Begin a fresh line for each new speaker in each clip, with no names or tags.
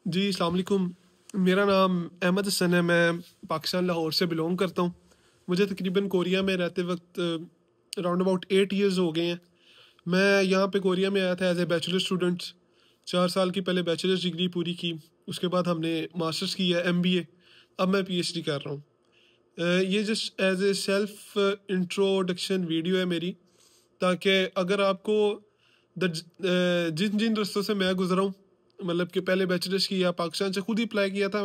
जी, अस्सलाम वालेकुम। मेरा नाम अहमद हसन है, मैं पाकिस्तान लाहौर से बिलॉन्ग करता हूँ। मुझे तकरीबन कोरिया में रहते वक्त राउंड अबाउट 8 इयर्स हो गए हैं। मैं यहाँ पे कोरिया में आया था एज ए बैचलर स्टूडेंट। 4 साल की पहले बैचलर्स डिग्री पूरी की, उसके बाद हमने मास्टर्स किया एमबीए। अब मैं पीएचडी कर रहा हूँ। ये just as a self introduction video है मेरी, ताकि अगर आपको जिन जिन रस्तों से मैं गुजरा हूँ, मतलब कि पहले बैचलर्स किया, पाकिस्तान से खुद ही अप्लाई किया था,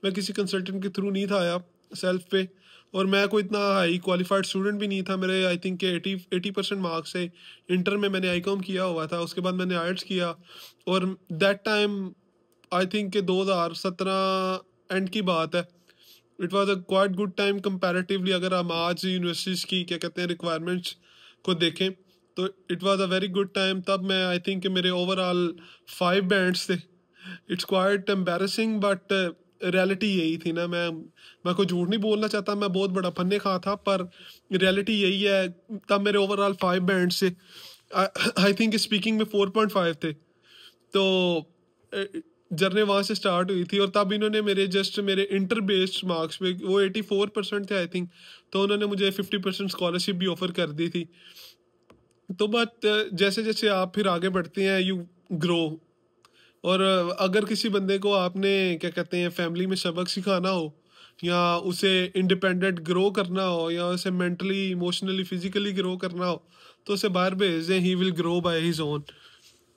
मैं किसी कंसल्टेंट के थ्रू नहीं था आया, सेल्फ पे। और मैं कोई इतना हाई क्वालिफाइड स्टूडेंट भी नहीं था, मेरे आई थिंक के 80% मार्क्स से। इंटर में मैंने आईकॉम किया हुआ था, उसके बाद मैंने आर्ट्स किया। और दैट टाइम आई थिंक के 2017 एंड की बात है। It was a quite good time comparatively. अगर हम आज यूनिवर्सिटीज की क्या कहते हैं रिक्वायरमेंट्स को देखें, तो it was a very good time. तब मैं आई थिंक कि मेरे ओवरऑल 5 बैंड्स थे। It's quite embarrassing, but reality यही थी ना। मैं कोई झूठ नहीं बोलना चाहता, मैं बहुत बड़ा फन्ने खा था, पर रियलिटी यही है। तब मेरे ओवरऑल 5 बैंड्स थे। आई थिंक स्पीकिंग में 4.5 थे। तो जर्नी वहाँ से स्टार्ट हुई थी, और तब इन्होंने मेरे इंटर बेस्ड मार्क्स पे, वो 84% थे आई थिंक, तो उन्होंने मुझे 50% स्कॉलरशिप भी ऑफर कर दी थी। तो बट जैसे जैसे आप फिर आगे बढ़ते हैं, यू ग्रो। और अगर किसी बंदे को आपने क्या कहते हैं फैमिली में सबक सिखाना हो, या उसे इंडिपेंडेंट ग्रो करना हो, या उसे मेंटली इमोशनली फिजिकली ग्रो करना हो, तो उसे बाहर भेज दें, he will grow by his own.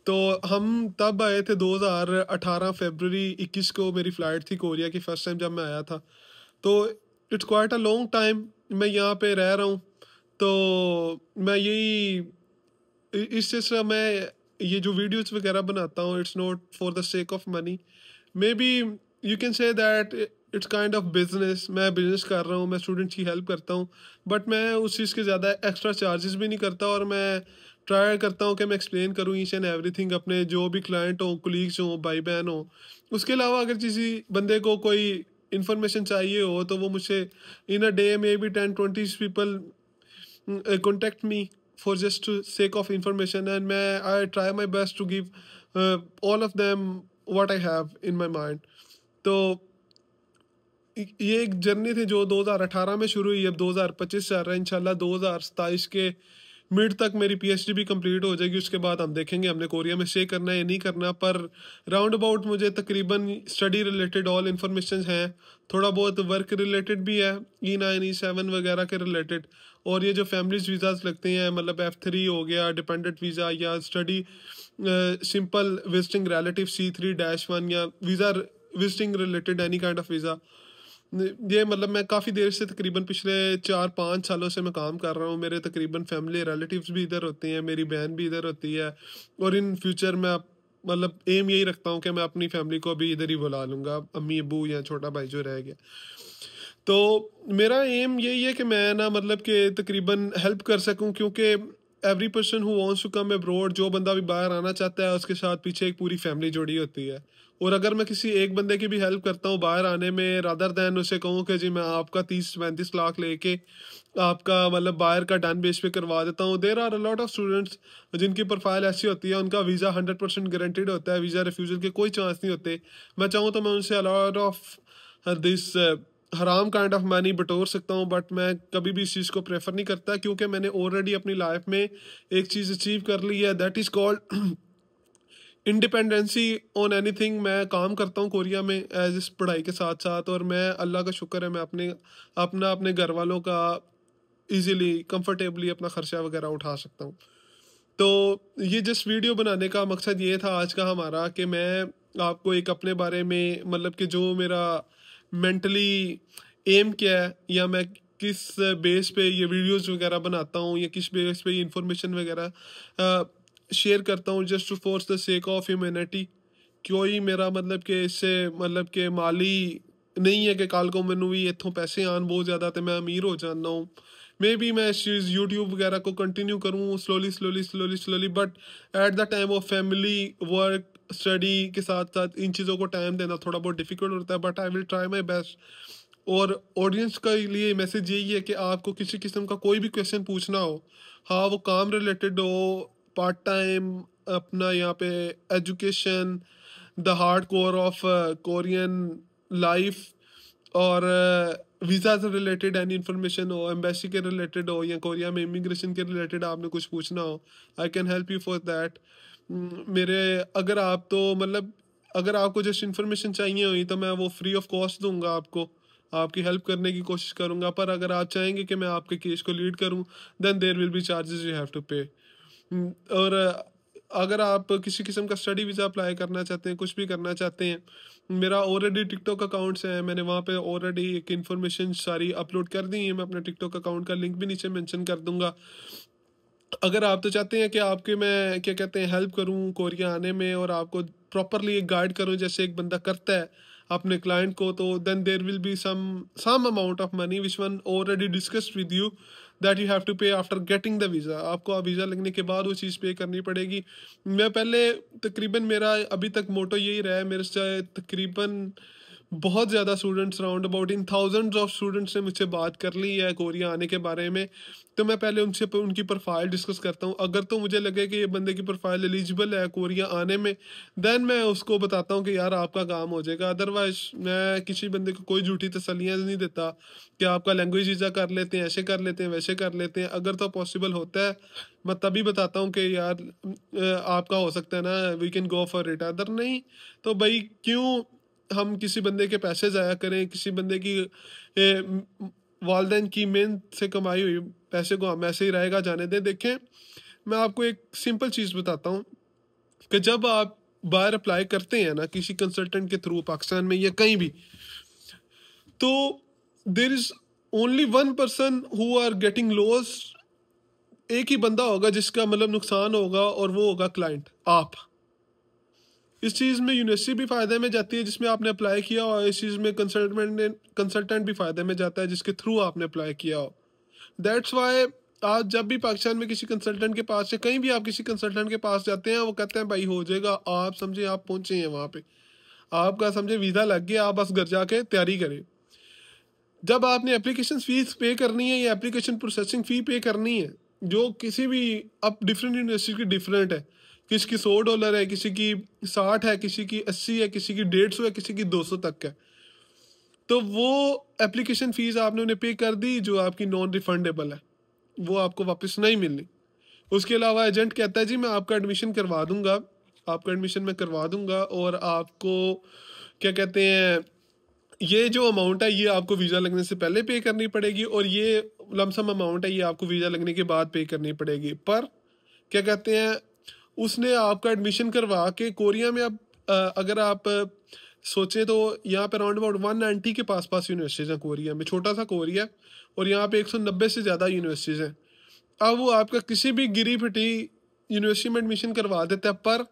तो हम तब आए थे 2018 फरवरी 21 को मेरी फ़्लाइट थी कोरिया की, फ़र्स्ट टाइम जब मैं आया था। तो it's quite a long time मैं यहाँ पे रह रहा हूँ। तो मैं यही इस सिलसिला मैं ये जो वीडियोस वगैरह बनाता हूँ, it's not for the sake of money. May be you can say that it's kind of business. मैं बिजनेस कर रहा हूँ, मैं स्टूडेंट्स की हेल्प करता हूँ, बट मैं उस चीज़ के ज़्यादा एक्स्ट्रा चार्जेस भी नहीं करता। और मैं ट्राई करता हूँ कि मैं एक्सप्लेन करूँ ईच एंड एवरीथिंग अपने जो भी क्लाइंट हो, कोलीग्स हो, भाई बहन हो। उसके अलावा अगर किसी बंदे को कोई इन्फॉर्मेशन चाहिए हो, तो वो मुझसे in a day maybe 10-20 people contact me for just to sake of information, and may I try my best to give all of them what I have in my mind. तो ये एक journey थी जो 2018 में शुरू हुई, अब 2025 चल रहा है। इंशाल्लाह 2027 के मिड तक मेरी पीएचडी भी कंप्लीट हो जाएगी। उसके बाद हम देखेंगे हमने कोरिया में स्टे करना है या नहीं करना, पर राउंड अबाउट मुझे तकरीबन स्टडी रिलेटेड ऑल इन्फॉर्मेशन हैं। थोड़ा बहुत वर्क रिलेटेड भी है, E9 E7 वगैरह के रिलेटेड। और ये जो फैमिलीज वीज़ाज लगते हैं, मतलब F3 हो गया, डिपेंडेंट वीज़ा, या study simple visiting relative C3-1, या visa visiting related any kind of visa. ये मतलब मैं काफ़ी देर से, तकरीबन पिछले 4-5 सालों से मैं काम कर रहा हूँ। मेरे तकरीबन फैमिली रिलेटिव्स भी इधर होते हैं, मेरी बहन भी इधर होती है। और इन फ्यूचर मैं मतलब एम यही रखता हूँ कि मैं अपनी फैमिली को भी इधर ही बुला लूँगा, अम्मी अबू या छोटा भाई जो रह गया। तो मेरा एम यही है कि मैं ना मतलब कि तकरीबन हेल्प कर सकूं, क्योंकि every person who wants to come abroad, जो बंदा भी बाहर आना चाहता है, उसके साथ पीछे एक पूरी फैमिली जुड़ी होती है। और अगर मैं किसी एक बंदे की भी हेल्प करता हूँ बाहर आने में, रादर दैन उसे कहूँ कि जी मैं आपका 30-35 लाख लेके आपका मतलब बाहर का डन बेस पे करवा देता हूँ। There are a lot of students जिनकी प्रोफाइल ऐसी होती है, उनका वीज़ा 100% गारंटीड होता है, वीज़ा रिफ्यूज़ल के कोई चांस नहीं होते। मैं चाहूँ तो मैं उनसे अ लॉट ऑफ दिस हराम काइंड ऑफ मनी बटोर सकता हूँ, बट मैं कभी भी इस चीज़ को प्रेफर नहीं करता, क्योंकि मैंने ऑलरेडी अपनी लाइफ में एक चीज़ अचीव कर ली है, that is called independency on anything. मैं काम करता हूँ कोरिया में एज इस पढ़ाई के साथ साथ, और मैं अल्लाह का शुक्र है, मैं अपने घर वालों का इजीली कंफर्टेबली अपना खर्चा वगैरह उठा सकता हूँ। तो ये जस्ट वीडियो बनाने का मकसद ये था आज का हमारा, कि मैं आपको एक अपने बारे में, मतलब कि जो मेरा मेंटली एम क्या है, या मैं किस बेस पे ये वीडियोस वगैरह बनाता हूँ, या किस बेस पे ये इंफॉर्मेशन वगैरह शेयर करता हूँ, just to for the sake of humanity. कोई मेरा मतलब कि इससे मतलब कि माली नहीं है कि कल को मैनू भी इतों पैसे आन बहुत ज़्यादा तो मैं अमीर हो जाना हूँ। मे बी मैं इस चीज़ यूट्यूब वगैरह को कंटिन्यू करूँ slowly slowly slowly slowly, but at the time of family work study के साथ साथ इन चीज़ों को टाइम देना थोड़ा बहुत डिफिकल्ट होता है, but I will try my best. और ऑडियंस का लिए मैसेज यही है कि आपको किसी किस्म का कोई भी क्वेश्चन पूछना हो, हाँ वो काम रिलेटेड हो, पार्ट टाइम, अपना यहाँ पे education, the hard core of Korean life, और वीज़ा से रिलेटेड एनी इन्फॉर्मेशन हो, एम्बेसी के रिलेटेड हो, या कोरिया में इमिग्रेशन के रिलेटेड आपने कुछ पूछना हो, I can help you for that. मेरे अगर आप तो मतलब अगर आपको जस्ट इन्फॉर्मेशन चाहिए हुई तो मैं वो फ्री ऑफ कॉस्ट दूंगा आपको, आपकी हेल्प करने की कोशिश करूंगा। पर अगर आप चाहेंगे कि मैं आपके केस को लीड करूं, then there will be charges you have to pay. और अगर आप किसी किस्म का स्टडी वीज़ा अप्लाई करना चाहते हैं, कुछ भी करना चाहते हैं, मेरा ऑलरेडी टिकटॉक अकाउंट्स है, मैंने वहाँ पे ऑलरेडी एक इन्फॉर्मेशन सारी अपलोड कर दी है। मैं अपने टिकटॉक अकाउंट का लिंक भी नीचे मेंशन कर दूंगा। अगर आप तो चाहते हैं कि आपके मैं क्या कहते हैं हेल्प करूं कोरिया आने में, और आपको प्रॉपरली एक गाइड करूं जैसे एक बंदा करता है अपने क्लाइंट को, तो then there will be some amount of money which one already discussed with you that you have to pay after getting the visa. आपको वीज़ा लगने के बाद वो चीज़ पे करनी पड़ेगी। मैं पहले तकरीबन मेरा अभी तक मोटो यही रहा है, मेरे से तकरीबन बहुत ज़्यादा students round about in thousands of students ने मुझसे बात कर ली है कोरिया आने के बारे में। तो मैं पहले उनसे उनकी प्रोफाइल डिस्कस करता हूँ। अगर तो मुझे लगे कि ये बंदे की प्रोफाइल एलिजिबल है कोरिया आने में, देन मैं उसको बताता हूँ कि यार आपका काम हो जाएगा। अदरवाइज मैं किसी बंदे को कोई झूठी तसल्लियाँ नहीं देता कि आपका लैंग्वेज वीज़ा कर लेते हैं, ऐसे कर लेते हैं, वैसे कर लेते हैं। अगर तो पॉसिबल होता है मैं तभी बताता हूँ कि यार आपका हो सकता है ना, we can go for it. Other नहीं तो भाई क्यों हम किसी बंदे के पैसे ज़ाया करें, किसी बंदे की वालदेन की मेहनत से कमाई हुई पैसे को हम ऐसे ही रहेगा जाने दें। देखें, मैं आपको एक सिंपल चीज़ बताता हूँ कि जब आप बाहर अप्लाई करते हैं ना किसी कंसल्टेंट के थ्रू, पाकिस्तान में या कहीं भी, तो there is only one person who are getting loss. एक ही बंदा होगा जिसका मतलब नुकसान होगा, और वो होगा क्लाइंट, आप। इस चीज़ में यूनिवर्सिटी भी फ़ायदे में जाती है जिसमें आपने अप्लाई किया, और इस चीज़ में कंसल्टेंट भी फ़ायदे में जाता है जिसके थ्रू आपने अप्लाई किया हो। दैट्स वाई आज जब भी पाकिस्तान में किसी कंसल्टेंट के पास या कहीं भी आप किसी कंसल्टेंट के पास जाते हैं, वो कहते हैं भाई हो जाएगा, आप समझे आप पहुंचे हैं वहाँ पे, आपका समझे वीज़ा लग गया, आप बस घर जाके तैयारी करें। जब आपने एप्लीकेशन फीस पे करनी है या एप्लीकेशन प्रोसेसिंग फ़ी पे करनी है, जो किसी भी अब डिफरेंट यूनिवर्सिटी की डिफरेंट है, किसी की $100 है, किसी की 60 है, किसी की 80 है, किसी की 150 है, किसी की 200 तक है। तो वो एप्लीकेशन फ़ीस आपने उन्हें पे कर दी जो आपकी नॉन रिफंडेबल है, वो आपको वापस नहीं मिलनी। उसके अलावा एजेंट कहता है जी मैं आपका एडमिशन करवा दूंगा, आपका एडमिशन मैं करवा दूंगा, और आपको क्या कहते हैं ये जो अमाउंट है ये आपको वीज़ा लगने से पहले पे करनी पड़ेगी, और ये लमसम अमाउंट है ये आपको वीज़ा लगने के बाद पे करनी पड़ेगी। पर क्या कहते हैं उसने आपका एडमिशन करवा के कोरिया में, अब अगर आप सोचें तो यहाँ पे अराउंड अबाउट 190 के पास यूनिवर्सिटीज़ हैं कोरिया में, छोटा सा कोरिया, और यहाँ पे 190 से ज़्यादा यूनिवर्सिटीज़ हैं। अब वो आपका किसी भी गिरी पिटी यूनिवर्सिटी में एडमिशन करवा देता है, पर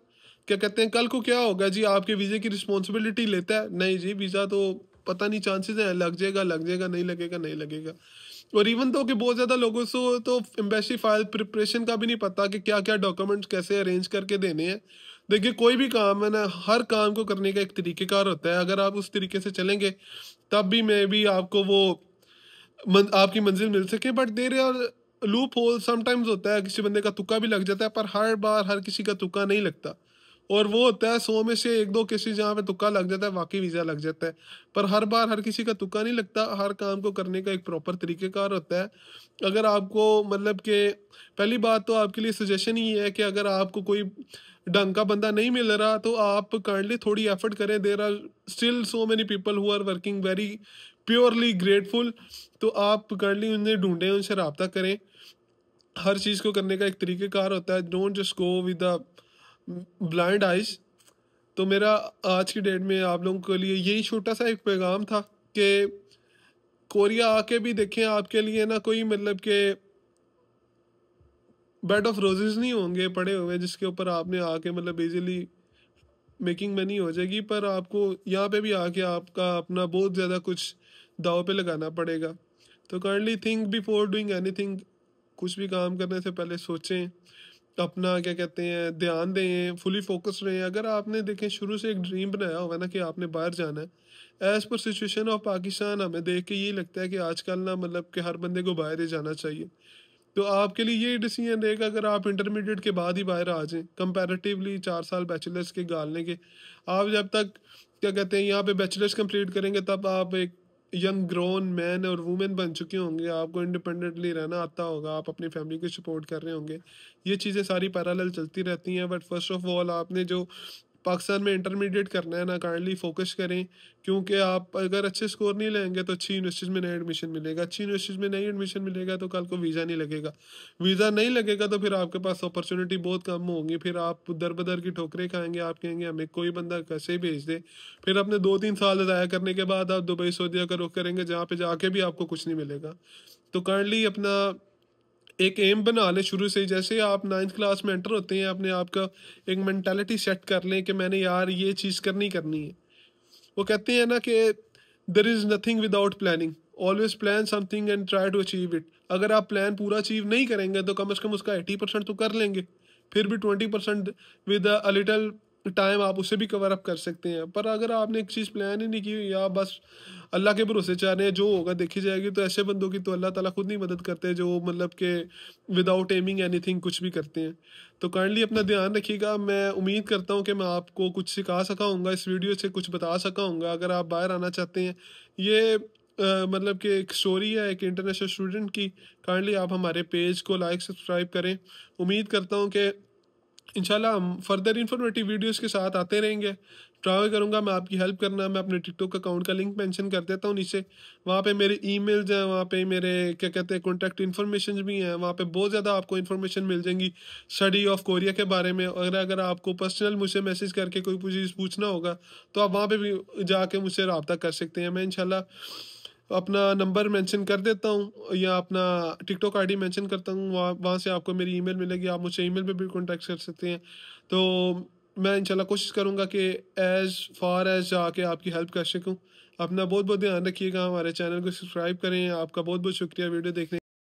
क्या कहते हैं कल को क्या होगा जी, आपके वीज़े की रिस्पॉन्सिबिलिटी लेता है? नहीं जी, वीज़ा तो पता नहीं, चांसेस हैं लग जाएगा लग जाएगा, नहीं लगेगा नहीं लगेगा। और इवन तो कि बहुत ज़्यादा लोगों को तो एम्बेसी फाइल प्रिपरेशन का भी नहीं पता कि क्या क्या डॉक्यूमेंट्स कैसे अरेंज करके देने हैं। देखिए कोई भी काम है ना, हर काम को करने का एक तरीक़ेकार होता है। अगर आप उस तरीके से चलेंगे तब भी मैं भी आपको वो आपकी मंजिल मिल सके। But there are loophole sometimes होता है, किसी बंदे का तुक्का भी लग जाता है, पर हर बार हर किसी का तुक्का नहीं लगता। और वो होता है 100 में से 1-2 केसेस जहाँ पे तुक्का लग जाता है, वाकई वीज़ा लग जाता है। पर हर बार हर किसी का तुक्का नहीं लगता, हर काम को करने का एक प्रॉपर तरीक़ेकार होता है। अगर आपको मतलब कि पहली बात तो आपके लिए सजेशन ही है कि अगर आपको कोई ढंग का बंदा नहीं मिल रहा तो आप काइंडली थोड़ी एफर्ट करें। There are still so many people who are working very purely grateful, तो आप काइंडली उन्हें ढूंढें, उनसे रब्ता करें। हर चीज़ को करने का एक तरीक़ेकार होता है, don't just go with the blind eyes. तो मेरा आज की डेट में आप लोगों के लिए यही छोटा सा एक पैगाम था कि कोरिया आके भी देखें, आपके लिए ना कोई मतलब के बेड ऑफ रोजेस नहीं होंगे पड़े हुए जिसके ऊपर आपने आके मतलब इजीली मेकिंग मनी हो जाएगी। पर आपको यहाँ पे भी आके आपका अपना बहुत ज़्यादा कुछ दाव पे लगाना पड़ेगा। तो kindly think before doing anything, कुछ भी काम करने से पहले सोचें, अपना क्या कहते हैं ध्यान दें, फुली फोकस रहें। अगर आपने देखें शुरू से एक ड्रीम बनाया हुआ है ना कि आपने बाहर जाना है, as per situation of Pakistan हमें देख के यही लगता है कि आजकल ना मतलब कि हर बंदे को बाहर ही जाना चाहिए। तो आपके लिए ये डिसीजन रहेगा अगर आप इंटरमीडिएट के बाद ही बाहर आ जाएँ, कंपैरेटिवली 4 साल बैचलर्स के गालने के। आप जब तक क्या कहते हैं यहाँ पे बैचलर्स कंप्लीट करेंगे तब आप एक यंग ग्रोन मैन और वुमेन बन चुके होंगे, आपको इंडिपेंडेंटली रहना आता होगा, आप अपनी फैमिली को सपोर्ट कर रहे होंगे। ये चीज़ें सारी पैरेलल चलती रहती हैं, बट फर्स्ट ऑफ ऑल आपने जो पाकिस्तान में इंटरमीडिएट करना है ना, काइंडली फोकस करें, क्योंकि आप अगर अच्छे स्कोर नहीं लेंगे तो अच्छी यूनिवर्सिटीज़ में नहीं एडमिशन मिलेगा, अच्छी यूनिवर्सिटीज़ में नहीं एडमिशन मिलेगा तो कल को वीज़ा नहीं लगेगा, वीज़ा नहीं लगेगा तो फिर आपके पास अपॉर्चुनिटी बहुत कम होगी, फिर आप दर बदर की ठोकरें खाएंगे, आप कहेंगे हमें कोई बंदा कैसे ही भेज दे, फिर अपने 2-3 साल ज़ाया करने के बाद आप दुबई सऊदीया का रुख करेंगे जहाँ पे जाके भी आपको कुछ नहीं मिलेगा। तो काइंडली अपना एक एम बना लें शुरू से ही, जैसे आप 9th क्लास में एंटर होते हैं अपने आप का एक मेंटालिटी सेट कर लें कि मैंने यार ये चीज़ करनी है। वो कहते हैं ना कि there is nothing without planning, always plan something and try to achieve it. अगर आप प्लान पूरा अचीव नहीं करेंगे तो कम से कम उसका 80% तो कर लेंगे, फिर भी 20% विद अ लिटिल टाइम आप उसे भी कवर अप कर सकते हैं। पर अगर आपने एक चीज़ प्लान ही नहीं की या बस अल्लाह के भरोसे चाह रहे हैं जो होगा देखी जाएगी, तो ऐसे बंदों की तो अल्लाह ताला खुद नहीं मदद करते जो मतलब कि विदाउट एमिंग एनीथिंग कुछ भी करते हैं। तो काइंडली अपना ध्यान रखिएगा। मैं उम्मीद करता हूँ कि मैं आपको कुछ सिखा सका हूँगा, इस वीडियो से कुछ बता सका हूँगा। अगर आप बाहर आना चाहते हैं, ये मतलब कि एक स्टोरी है एक इंटरनेशनल स्टूडेंट की। काइंडली आप हमारे पेज को लाइक सब्सक्राइब करें। उम्मीद करता हूँ कि इंशाल्लाह हम फर्दर इन्फॉर्मेटिव वीडियोस के साथ आते रहेंगे। ट्राई करूँगा मैं आपकी हेल्प करना। मैं अपने टिकटॉक अकाउंट का लिंक मेंशन कर देता हूँ नीचे। वहाँ पे मेरे ईमेल्स हैं, वहाँ पे मेरे क्या कहते हैं कॉन्टैक्ट इन्फॉर्मेशन भी हैं। वहाँ पे बहुत ज़्यादा आपको इन्फॉर्मेशन मिल जाएंगी स्टडी ऑफ कोरिया के बारे में। और अगर आपको पर्सनल मुझसे मैसेज करके कोई चीज़ पूछना होगा तो आप वहाँ पे भी जाके मुझसे रब्ता कर सकते हैं। मैं इंशाल्लाह अपना नंबर मेंशन कर देता हूँ या अपना टिकटॉक आईडी मेंशन करता हूँ, वहाँ वहाँ से आपको मेरी ईमेल मिलेगी, आप मुझसे ईमेल पे भी कॉन्टैक्ट कर सकते हैं। तो मैं इंशाल्लाह कोशिश करूँगा कि एज़ फार एज़ जाके आपकी हेल्प कर सकूँ। अपना बहुत बहुत ध्यान रखिएगा, हमारे चैनल को सब्सक्राइब करें। आपका बहुत बहुत शुक्रिया वीडियो देखने